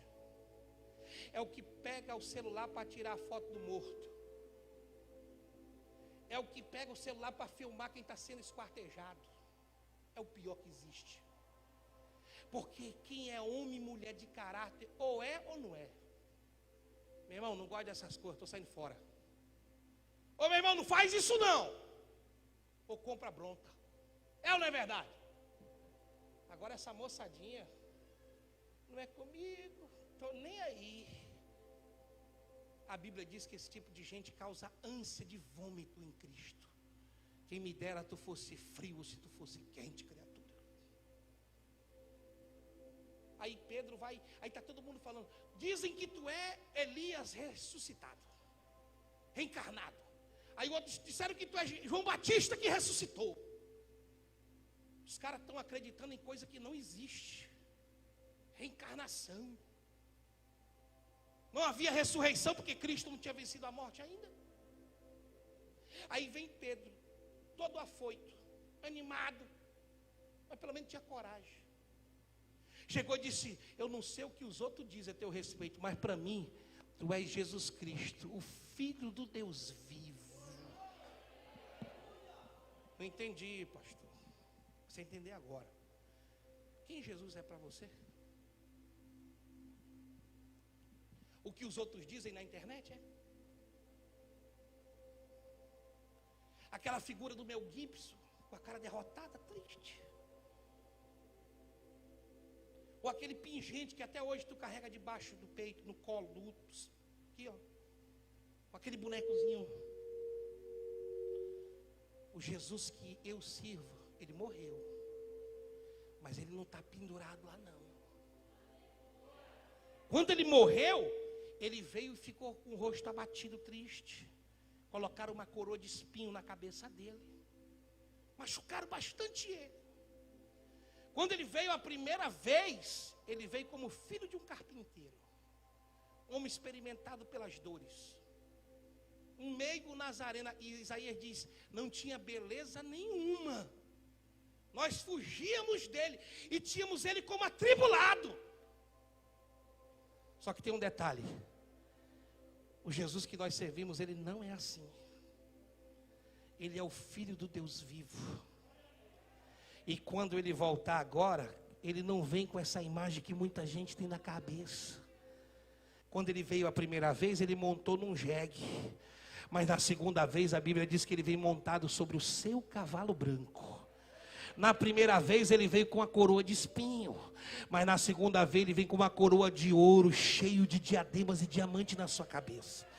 É o que pega o celular para tirar a foto do morto. É o que pega o celular para filmar quem está sendo esquartejado. É o pior que existe. Porque quem é homem e mulher de caráter, ou é ou não é. Meu irmão, não gosto dessas coisas, estou saindo fora. Ô meu irmão, não faz isso não. Ou compra bronca. É ou não é verdade? Agora essa moçadinha, não é comigo, estou nem aí. A Bíblia diz que esse tipo de gente causa ânsia de vômito em Cristo. Quem me dera tu fosse frio, se tu fosse quente, criatura. Aí Pedro vai, aí está todo mundo falando, dizem que tu é Elias ressuscitado, reencarnado. Aí outros disseram que tu é João Batista que ressuscitou. Os caras estão acreditando em coisa que não existe. Reencarnação. Não havia ressurreição porque Cristo não tinha vencido a morte ainda. Aí vem Pedro, todo afoito, animado, mas pelo menos tinha coragem. Chegou e disse, eu não sei o que os outros dizem a teu respeito, mas para mim, tu és Jesus Cristo, o Filho do Deus vivo. Não entendi, pastor. Você entender agora. Quem Jesus é para você? O que os outros dizem na internet é? Aquela figura do Mel Gibson, com a cara derrotada, triste. Ou aquele pingente que até hoje tu carrega debaixo do peito, no colo, do útero. Aqui, ó. Com aquele bonecozinho. O Jesus que eu sirvo, ele morreu. Mas ele não está pendurado lá não. Quando ele morreu, ele veio e ficou com o rosto abatido, triste. Colocaram uma coroa de espinho na cabeça dele. Machucaram bastante ele. Quando ele veio a primeira vez, ele veio como filho de um carpinteiro. Homem experimentado pelas dores. Um meigo nazareno, e Isaías diz, não tinha beleza nenhuma. Nós fugíamos dele e tínhamos ele como atribulado. Só que tem um detalhe. O Jesus que nós servimos, ele não é assim. Ele é o Filho do Deus vivo. E quando ele voltar agora, ele não vem com essa imagem que muita gente tem na cabeça. Quando ele veio a primeira vez, ele montou num jegue. Mas na segunda vez, a Bíblia diz que ele veio montado sobre o seu cavalo branco. Na primeira vez ele veio com a coroa de espinho, mas na segunda vez ele vem com uma coroa de ouro, cheio de diademas e diamante na sua cabeça.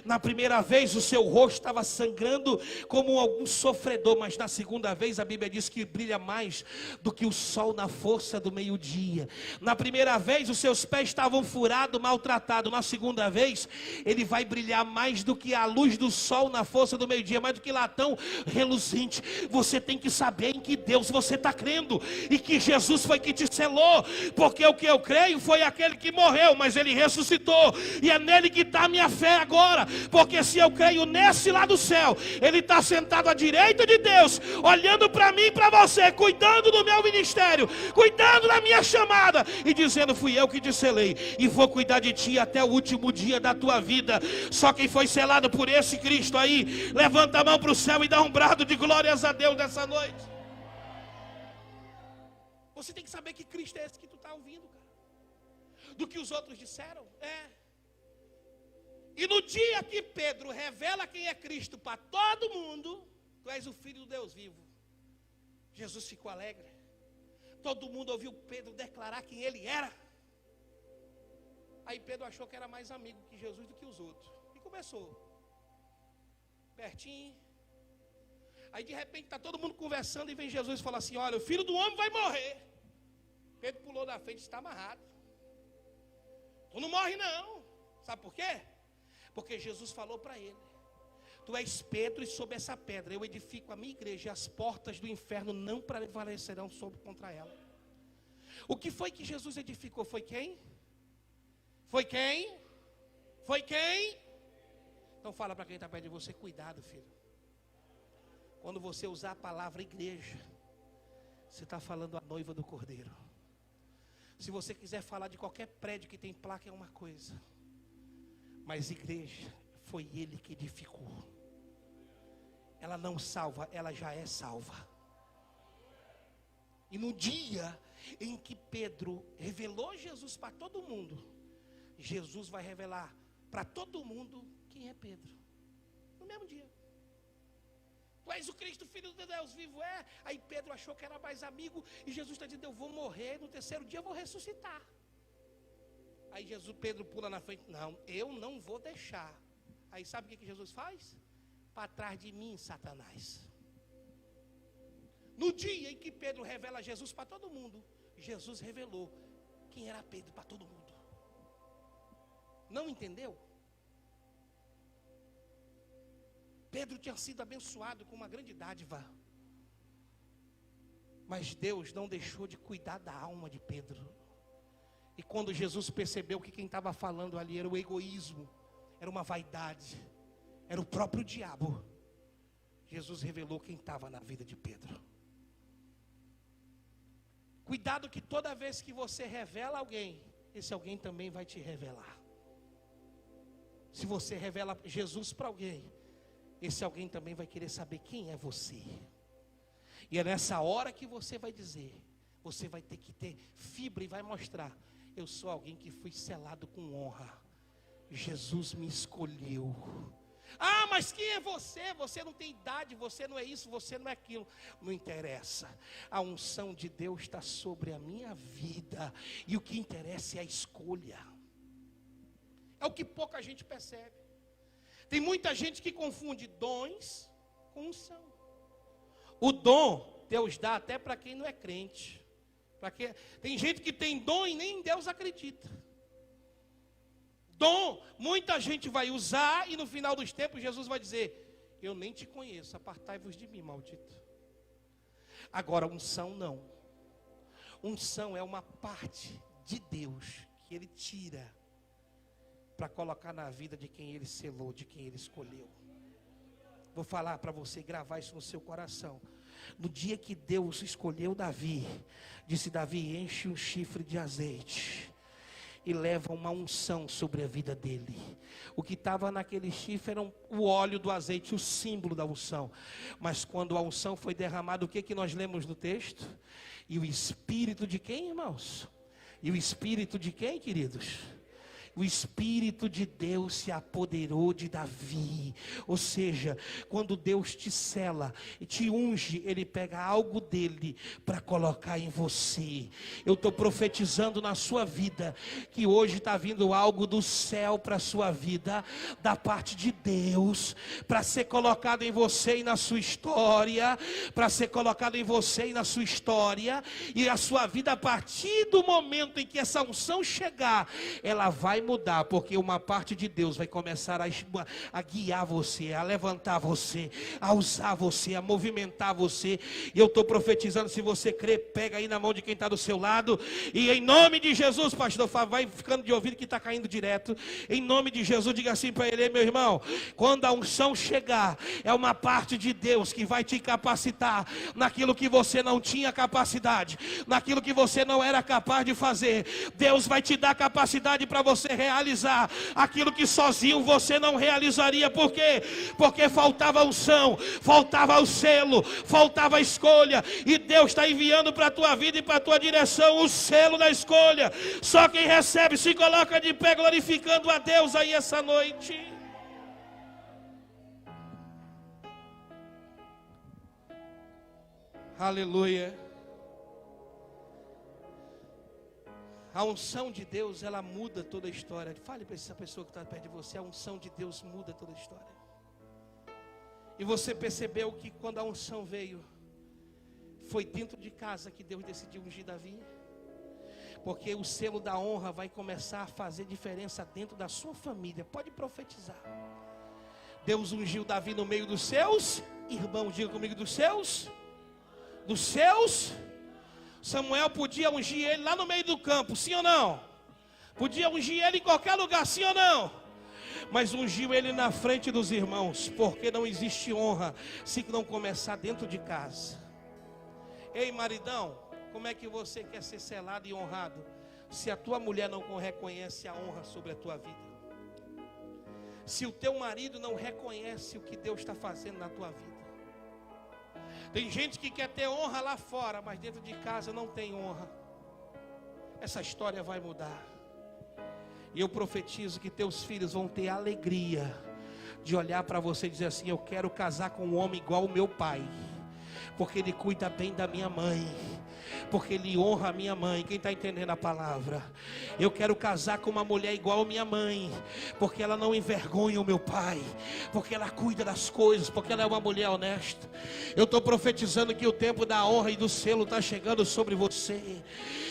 Na primeira vez o seu rosto estava sangrando como algum sofredor, mas na segunda vez a Bíblia diz que brilha mais do que o sol na força do meio-dia. Na primeira vez os seus pés estavam furados, maltratados. Na segunda vez ele vai brilhar mais do que a luz do sol na força do meio-dia, mais do que latão reluzente. Você tem que saber em que Deus você está crendo e que Jesus foi que te selou, porque o que eu creio foi aquele que morreu, mas ele ressuscitou, e é nele que está a minha fé agora. Porque se eu creio nesse lá do céu, ele está sentado à direita de Deus, olhando para mim e para você, cuidando do meu ministério, cuidando da minha chamada, e dizendo: fui eu que te selei, e vou cuidar de ti até o último dia da tua vida. Só quem foi selado por esse Cristo aí, levanta a mão para o céu e dá um brado de glórias a Deus nessa noite. Você tem que saber que Cristo é esse que tu está ouvindo, cara. Do que os outros disseram, E no dia que Pedro revela quem é Cristo para todo mundo: tu és o Filho do Deus vivo, Jesus ficou alegre. Todo mundo ouviu Pedro declarar quem ele era. Aí Pedro achou que era mais amigo que Jesus do que os outros, e começou pertinho. Aí de repente está todo mundo conversando, e vem Jesus e fala assim: olha, o Filho do Homem vai morrer. Pedro pulou na frente e está amarrado. Tu não morre não. Sabe por quê? Porque Jesus falou para ele: tu és Pedro, e sobre essa pedra eu edifico a minha igreja, e as portas do inferno não prevalecerão contra ela. O que foi que Jesus edificou? Foi quem? Foi quem? Foi quem? Então fala para quem está perto de você: cuidado, filho. Quando você usar a palavra igreja, você está falando a noiva do Cordeiro. Se você quiser falar de qualquer prédio que tem placa, é uma coisa, mas igreja foi ele que edificou. Ela não salva, ela já é salva. E no dia em que Pedro revelou Jesus para todo mundo, Jesus vai revelar para todo mundo quem é Pedro. No mesmo dia. Tu és o Cristo, Filho de Deus vivo, Aí Pedro achou que era mais amigo, e Jesus está dizendo: eu vou morrer, no terceiro dia eu vou ressuscitar. Aí Pedro pula na frente: não, eu não vou deixar. Aí sabe o que Jesus faz? Para trás de mim, Satanás. No dia em que Pedro revela Jesus para todo mundo, Jesus revelou quem era Pedro para todo mundo. Não entendeu? Pedro tinha sido abençoado com uma grande dádiva, mas Deus não deixou de cuidar da alma de Pedro. E quando Jesus percebeu que quem estava falando ali era o egoísmo, era uma vaidade, era o próprio diabo, Jesus revelou quem estava na vida de Pedro. Cuidado, que toda vez que você revela alguém, esse alguém também vai te revelar. Se você revela Jesus para alguém, esse alguém também vai querer saber quem é você. E é nessa hora que você vai dizer, você vai ter que ter fibra e vai mostrar: eu sou alguém que fui selado com honra. Jesus me escolheu. Ah, mas quem é você? Você não tem idade, você não é isso, você não é aquilo. Não interessa. A unção de Deus está sobre a minha vida, e o que interessa é a escolha. É o que pouca gente percebe. Tem muita gente que confunde dons com unção. O dom Deus dá até para quem não é crente. Tem gente que tem dom e nem em Deus acredita. Dom, muita gente vai usar, e no final dos tempos Jesus vai dizer: eu nem te conheço, apartai-vos de mim, maldito. Agora, unção não. Unção é uma parte de Deus que Ele tira para colocar na vida de quem Ele selou, de quem Ele escolheu. Vou falar para você, gravar isso no seu coração. No dia que Deus escolheu Davi, disse: Davi, enche um chifre de azeite e leva uma unção sobre a vida dele. O que estava naquele chifre era o óleo do azeite, o símbolo da unção. Mas quando a unção foi derramada, o que nós lemos no texto? E o Espírito de quem, irmãos? E o Espírito de quem, queridos? o Espírito de Deus se apoderou de Davi. Ou seja, quando Deus te sela e te unge, Ele pega algo dele para colocar em você. Eu estou profetizando na sua vida, que hoje está vindo algo do céu para a sua vida, da parte de Deus, para ser colocado em você e na sua história, para ser colocado em você e na sua história, e a sua vida, a partir do momento em que essa unção chegar, ela vai mudar, porque uma parte de Deus vai começar a guiar você, a levantar você, a usar você, a movimentar você. E eu estou profetizando, se você crê, pega aí na mão de quem está do seu lado, e em nome de Jesus, pastor Fábio, vai ficando de ouvido que está caindo direto, em nome de Jesus, diga assim para ele: meu irmão, quando a unção chegar, é uma parte de Deus que vai te capacitar naquilo que você não tinha capacidade, naquilo que você não era capaz de fazer. Deus vai te dar capacidade para você realizar aquilo que sozinho você não realizaria. Por quê? Porque faltava unção, faltava o selo, faltava a escolha, e Deus está enviando para a tua vida e para a tua direção o selo da escolha. Só quem recebe se coloca de pé glorificando a Deus aí essa noite. Aleluia. A unção de Deus, ela muda toda a história. Fale para essa pessoa que está perto de você: a unção de Deus muda toda a história. E você percebeu que quando a unção veio, foi dentro de casa que Deus decidiu ungir Davi? Porque o selo da honra vai começar a fazer diferença dentro da sua família. Pode profetizar. Deus ungiu Davi no meio dos seus irmãos. Diga comigo: dos seus. Samuel podia ungir ele lá no meio do campo, sim ou não? Podia ungir ele em qualquer lugar, sim ou não? Mas ungiu ele na frente dos irmãos, porque não existe honra se não começar dentro de casa. Ei, maridão, como é que você quer ser selado e honrado se a tua mulher não reconhece a honra sobre a tua vida? Se o teu marido não reconhece o que Deus está fazendo na tua vida? Tem gente que quer ter honra lá fora, mas dentro de casa não tem honra. Essa história vai mudar. E eu profetizo que teus filhos vão ter alegria de olhar para você e dizer assim: eu quero casar com um homem igual o meu pai, porque ele cuida bem da minha mãe, porque ele honra a minha mãe. Quem está entendendo a palavra? Eu quero casar com uma mulher igual a minha mãe, porque ela não envergonha o meu pai, porque ela cuida das coisas, porque ela é uma mulher honesta. Eu estou profetizando que o tempo da honra e do selo está chegando sobre você.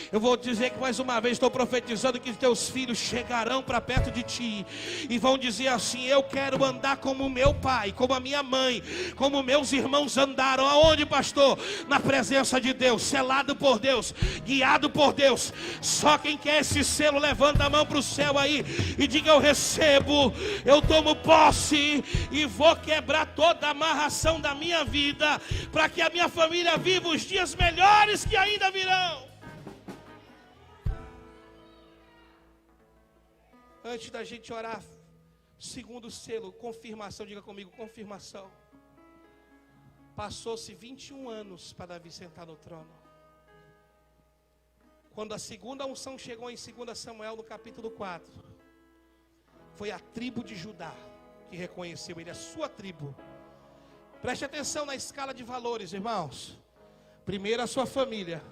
Eu vou dizer que mais uma vez estou profetizando que teus filhos chegarão para perto de ti e vão dizer assim: eu quero andar como meu pai, como a minha mãe, como meus irmãos andaram. Aonde, pastor? Na presença de Deus, selado por Deus, guiado por Deus. Só quem quer esse selo, levanta a mão para o céu aí e diga: eu recebo, eu tomo posse e vou quebrar toda a amarração da minha vida, para que a minha família viva os dias melhores que ainda virão. Antes da gente orar, segundo selo, confirmação. Diga comigo: confirmação. Passou-se 21 anos para Davi sentar no trono. Quando a segunda unção chegou em 2 Samuel, no capítulo 4, foi a tribo de Judá que reconheceu ele, a sua tribo. Preste atenção na escala de valores, irmãos. Primeiro a sua família,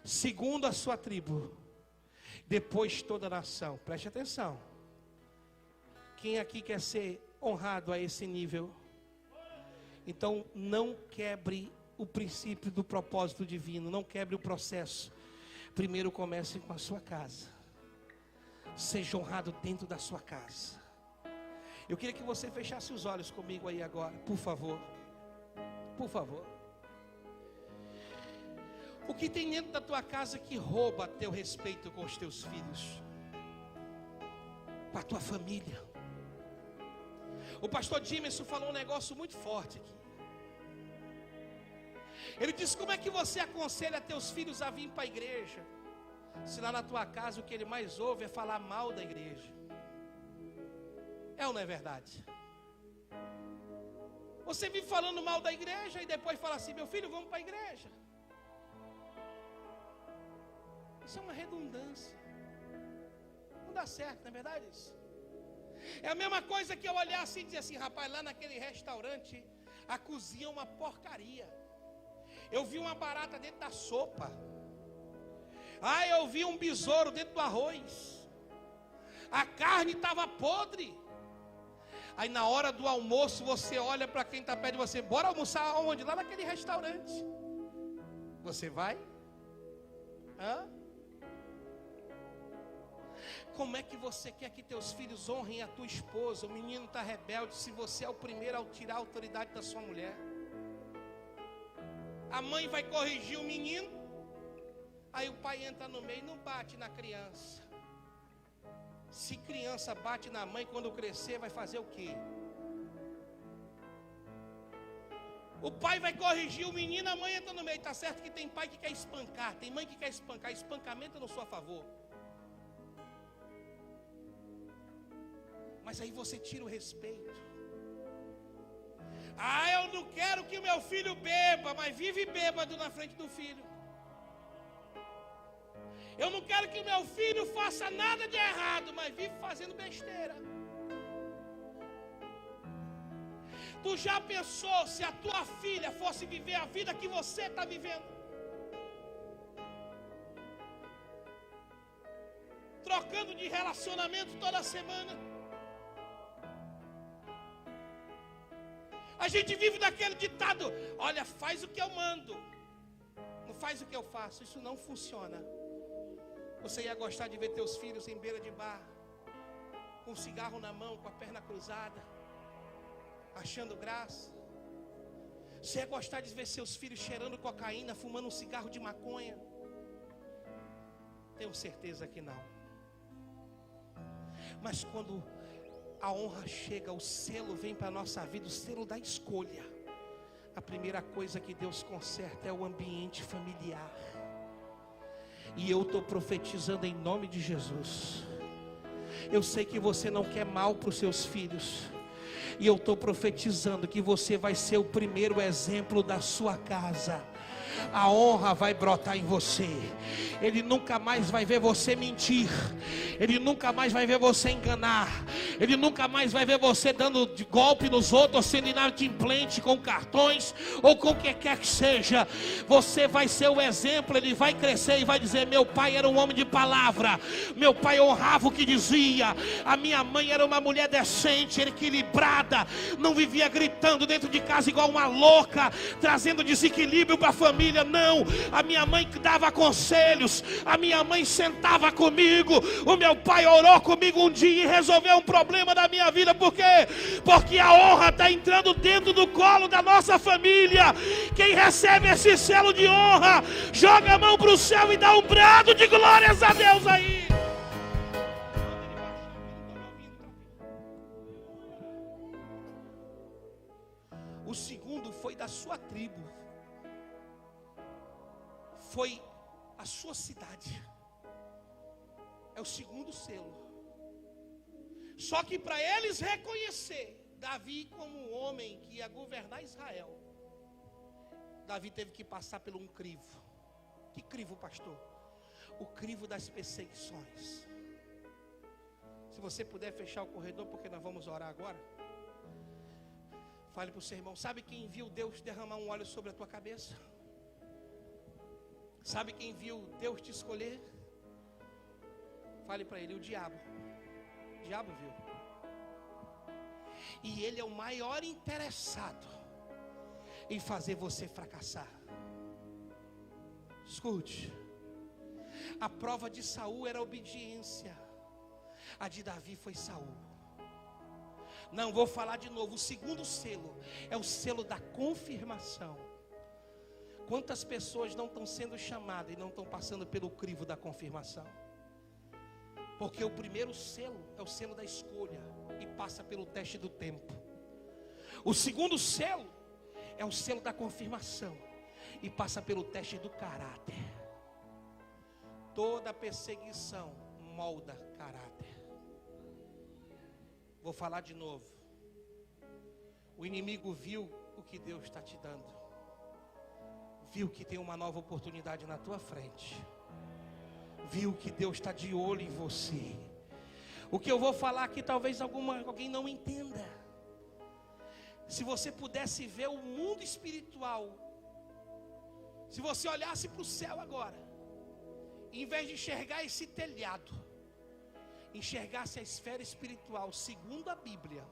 segundo a sua tribo, depois toda a nação. Preste atenção. Quem aqui quer ser honrado a esse nível? Então não quebre o princípio do propósito divino, não quebre o processo. Primeiro comece com a sua casa. Seja honrado dentro da sua casa. Eu queria que você fechasse os olhos comigo aí agora, por favor. Por favor. O que tem dentro da tua casa que rouba teu respeito com os teus filhos, com a tua família? O pastor Jimerson falou um negócio muito forte aqui. Ele disse: como é que você aconselha teus filhos a vir para a igreja, se lá na tua casa o que ele mais ouve é falar mal da igreja? É ou não é verdade? Você vive falando mal da igreja e depois fala assim: meu filho, vamos para a igreja. Isso é uma redundância. não dá certo, não é verdade isso? É a mesma coisa que eu olhar assim e dizer assim: rapaz, lá naquele restaurante a cozinha é uma porcaria. Eu vi uma barata dentro da sopa. Eu vi um besouro dentro do arroz. A carne estava podre. Aí na hora do almoço você olha para quem está perto de você: bora almoçar aonde? Lá naquele restaurante. Você vai? Como é que você quer que teus filhos honrem a tua esposa? O menino está rebelde se você é o primeiro a tirar a autoridade da sua mulher. A mãe vai corrigir o menino, aí o pai entra no meio e não bate na criança. Se criança bate na mãe, quando crescer vai fazer o quê? O pai vai corrigir o menino, a mãe entra no meio. Está certo que tem pai que quer espancar, tem mãe que quer espancar. Espancamento eu não sou a favor. Mas aí você tira o respeito. Eu não quero que o meu filho beba, mas vive bêbado na frente do filho. Eu não quero que o meu filho faça nada de errado, mas vive fazendo besteira. Tu já pensou se a tua filha fosse viver a vida que você está vivendo? Trocando de relacionamento toda semana. A gente vive daquele ditado: olha, faz o que eu mando, não faz o que eu faço. Isso não funciona. Você ia gostar de ver teus filhos em beira de bar, com um cigarro na mão, com a perna cruzada, achando graça? Você ia gostar de ver seus filhos cheirando cocaína, fumando um cigarro de maconha? Tenho certeza que não. Mas quando a honra chega, o selo vem para a nossa vida, o selo da escolha. A primeira coisa que Deus conserta é o ambiente familiar. E eu estou profetizando em nome de Jesus. Eu sei que você não quer mal para os seus filhos. E eu estou profetizando que você vai ser o primeiro exemplo da sua casa. A honra vai brotar em você. Ele nunca mais vai ver você mentir. Ele nunca mais vai ver você enganar. Ele nunca mais vai ver você dando golpe nos outros, sendo inadimplente com cartões ou com o que quer que seja. Você vai ser o exemplo. Ele vai crescer e vai dizer: meu pai era um homem de palavra, meu pai honrava o que dizia, a minha mãe era uma mulher decente, equilibrada, não vivia gritando dentro de casa igual uma louca, trazendo desequilíbrio para a família. Não, a minha mãe dava conselhos, a minha mãe sentava comigo, o meu pai orou comigo um dia e resolveu um problema da minha vida. Por quê? Porque a honra está entrando dentro do colo da nossa família. Quem recebe esse selo de honra, joga a mão para o céu e dá um brado de glórias a Deus aí. O segundo foi da sua tribo, foi a sua cidade. É o segundo selo. Só que para eles reconhecer Davi como um homem que ia governar Israel, Davi teve que passar por um crivo. Que crivo, pastor? O crivo das perseguições. Se você puder fechar o corredor, porque nós vamos orar agora. Fale para o seu irmão: sabe quem viu Deus derramar um óleo sobre a tua cabeça? Sabe quem viu Deus te escolher? Fale para ele: o diabo. O diabo viu. E ele é o maior interessado em fazer você fracassar. Escute. A prova de Saul era obediência. A de Davi foi Saul. Não, vou falar de novo. O segundo selo é o selo da confirmação. Quantas pessoas não estão sendo chamadas e não estão passando pelo crivo da confirmação? Porque o primeiro selo é o selo da escolha e passa pelo teste do tempo. O segundo selo é o selo da confirmação e passa pelo teste do caráter. Toda perseguição molda caráter. Vou falar de novo. O inimigo viu o que Deus está te dando. Viu que tem uma nova oportunidade na tua frente. Viu que Deus está de olho em você. O que eu vou falar aqui talvez alguém não entenda. Se você pudesse ver o mundo espiritual, se você olhasse para o céu agora, em vez de enxergar esse telhado, enxergasse a esfera espiritual, segundo a Bíblia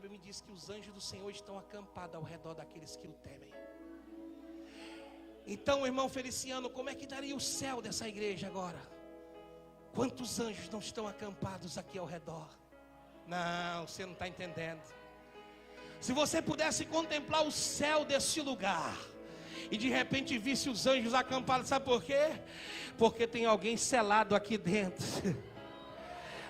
me diz que os anjos do Senhor estão acampados ao redor daqueles que o temem. Então, irmão Feliciano, como é que daria o céu dessa igreja agora? Quantos anjos não estão acampados aqui ao redor? Não, você não está entendendo. Se você pudesse contemplar o céu desse lugar e de repente visse os anjos acampados, sabe por quê? Porque tem alguém selado aqui dentro.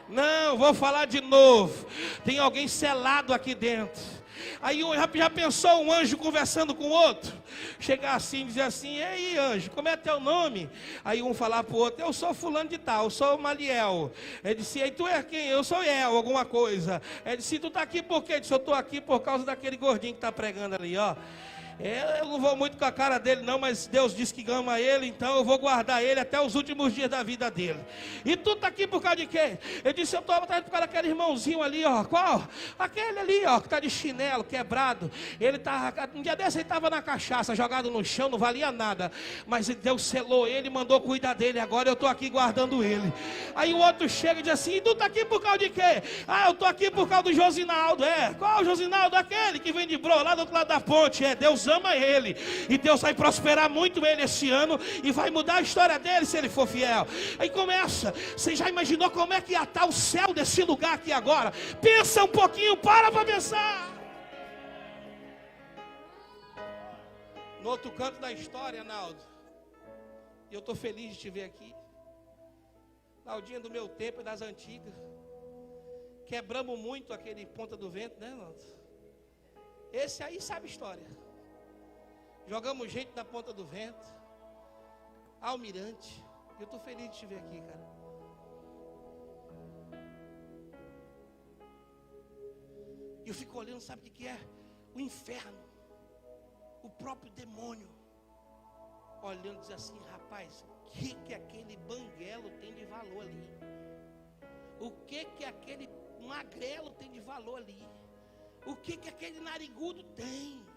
Não, vou falar de novo. Tem alguém selado aqui dentro. Aí já pensou um anjo conversando com o outro? Chegar assim e dizer assim: ei anjo, como é teu nome? Aí um falar para o outro: eu sou fulano de tal, eu sou Maliel. Ele disse: e tu é quem? Eu sou El, alguma coisa. Ele disse: tu está aqui por quê? Ele disse: eu estou aqui por causa daquele gordinho que está pregando ali, ó. Eu não vou muito com a cara dele não, mas Deus disse que ama ele, então eu vou guardar ele até os últimos dias da vida dele. E tu está aqui por causa de quê? Ele disse: eu estou atrás por causa daquele irmãozinho ali, ó. Qual? Aquele ali, ó, que está de chinelo, quebrado. Ele tá, um dia desse ele estava na cachaça, jogado no chão, não valia nada. Mas Deus selou ele e mandou cuidar dele. Agora eu estou aqui guardando ele. Aí o outro chega e diz assim: e tu está aqui por causa de quê? Ah, eu estou aqui por causa do Josinaldo. É, qual o Josinaldo? Aquele que vem de Bro, lá do outro lado da ponte. É, Deus ama ele, e Deus vai prosperar muito ele esse ano, e vai mudar a história dele se ele for fiel. Aí começa, você já imaginou como é que ia estar o céu desse lugar aqui agora? Pensa um pouquinho, para pensar. No outro canto da história, Naldo, e eu estou feliz de te ver aqui, Naldinha, do meu tempo e das antigas, quebramos muito aquele ponta do vento, né, Naldo? Esse aí sabe a história. Jogamos gente na ponta do vento, Almirante. Eu estou feliz de te ver aqui, cara. Eu fico olhando, sabe o que é? O inferno, o próprio demônio, olhando e diz assim: rapaz, o que aquele banguelo tem de valor ali? O que aquele magrelo tem de valor ali? O que aquele narigudo tem?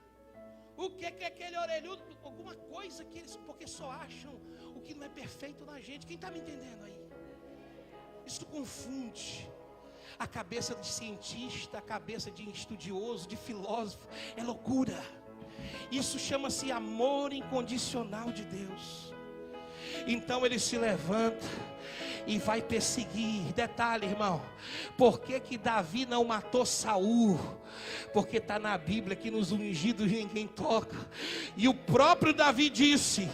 O que aquele orelhudo? Alguma coisa que eles, porque só acham o que não é perfeito na gente. Quem está me entendendo aí? Isso confunde a cabeça de cientista, a cabeça de estudioso, de filósofo. É loucura. Isso chama-se amor incondicional de Deus. Então ele se levanta e vai perseguir. Detalhe, irmão, por que Davi não matou Saul? Porque está na Bíblia que nos ungidos ninguém toca. E o próprio Davi disse: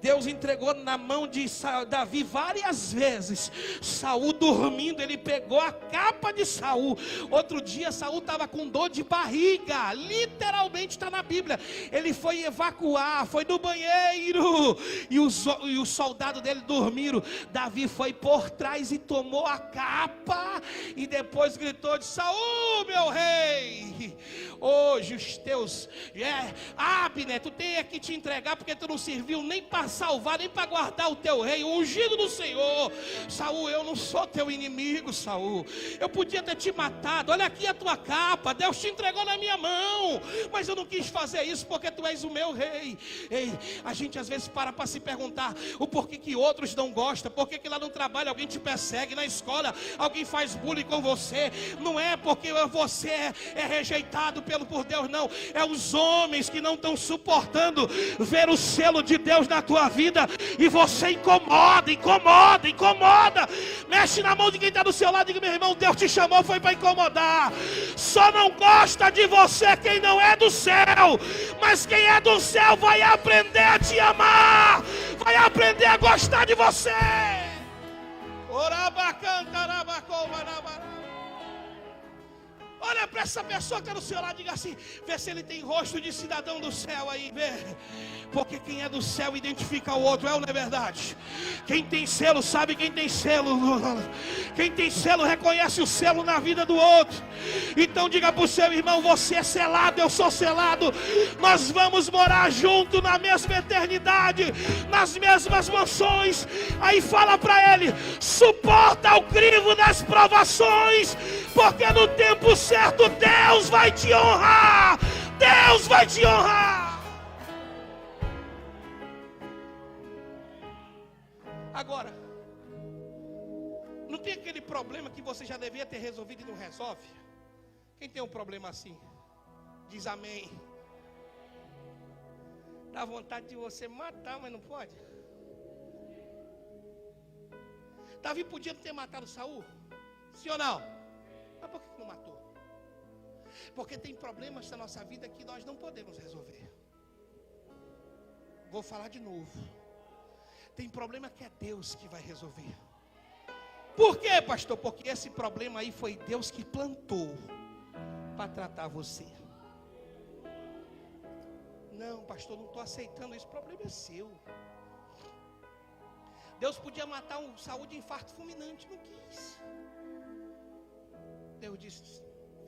Deus entregou na mão de Davi várias vezes. Saul dormindo, ele pegou a capa de Saul. Outro dia Saul estava com dor de barriga, literalmente está na Bíblia. Ele foi evacuar, foi no banheiro, e os soldados dele dormiram. Davi foi por trás e tomou a capa, e depois gritou: de Saul, meu rei, hoje os teus Abner, tu tem que te entregar, porque tu não serviu nem para salvar, nem para guardar o teu rei, o ungido do Senhor. Saul, eu não sou teu inimigo, Saul. Eu podia ter te matado. Olha aqui a tua capa, Deus te entregou na minha mão, mas eu não quis fazer isso porque tu és o meu rei. Ei, a gente às vezes para se perguntar o porquê que outros não gostam, porquê que lá no trabalho alguém te persegue, na escola alguém faz bullying com você. Não é porque você é rejeitado por Deus, não. É os homens que não estão suportando ver o selo de Deus na tua vida, e você incomoda. Mexe na mão de quem está do seu lado e diga: meu irmão, Deus te chamou foi para incomodar. Só não gosta de você quem não é do céu, mas quem é do céu vai aprender a te amar, vai aprender a gostar de você. Olha para essa pessoa que está do seu lado e diga assim: vê se ele tem rosto de cidadão do céu aí, vê. Porque quem é do céu identifica o outro, é ou não é verdade? Quem tem selo sabe quem tem selo. Quem tem selo reconhece o selo na vida do outro. Então diga para o seu irmão: você é selado, eu sou selado. Nós vamos morar junto na mesma eternidade, nas mesmas mansões. Aí fala para ele: importa o crivo das provações, porque no tempo certo Deus vai te honrar. Deus vai te honrar. Agora, não tem aquele problema que você já devia ter resolvido e não resolve? Quem tem um problema assim, diz amém. Dá vontade de você matar, mas não pode. Davi podia ter matado Saul? Sim ou não? Mas por que não matou? Porque tem problemas na nossa vida que nós não podemos resolver. Vou falar de novo. Tem problema que é Deus que vai resolver. Por quê, pastor? Porque esse problema aí foi Deus que plantou para tratar você. Não, pastor, não estou aceitando isso. O problema é seu. Deus podia matar um Saul de infarto fulminante, não quis. Deus disse: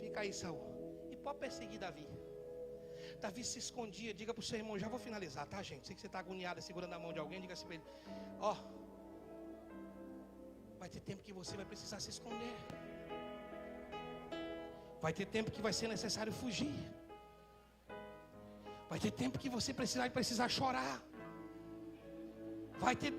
fica aí, Saul, e pode perseguir Davi. Davi se escondia. Diga para o seu irmão, já vou finalizar, tá, gente? Sei que você está agoniado segurando a mão de alguém. Diga assim para ele: ó, vai ter tempo que você vai precisar se esconder. Vai ter tempo que vai ser necessário fugir. Vai ter tempo que você vai precisar chorar. Vai ter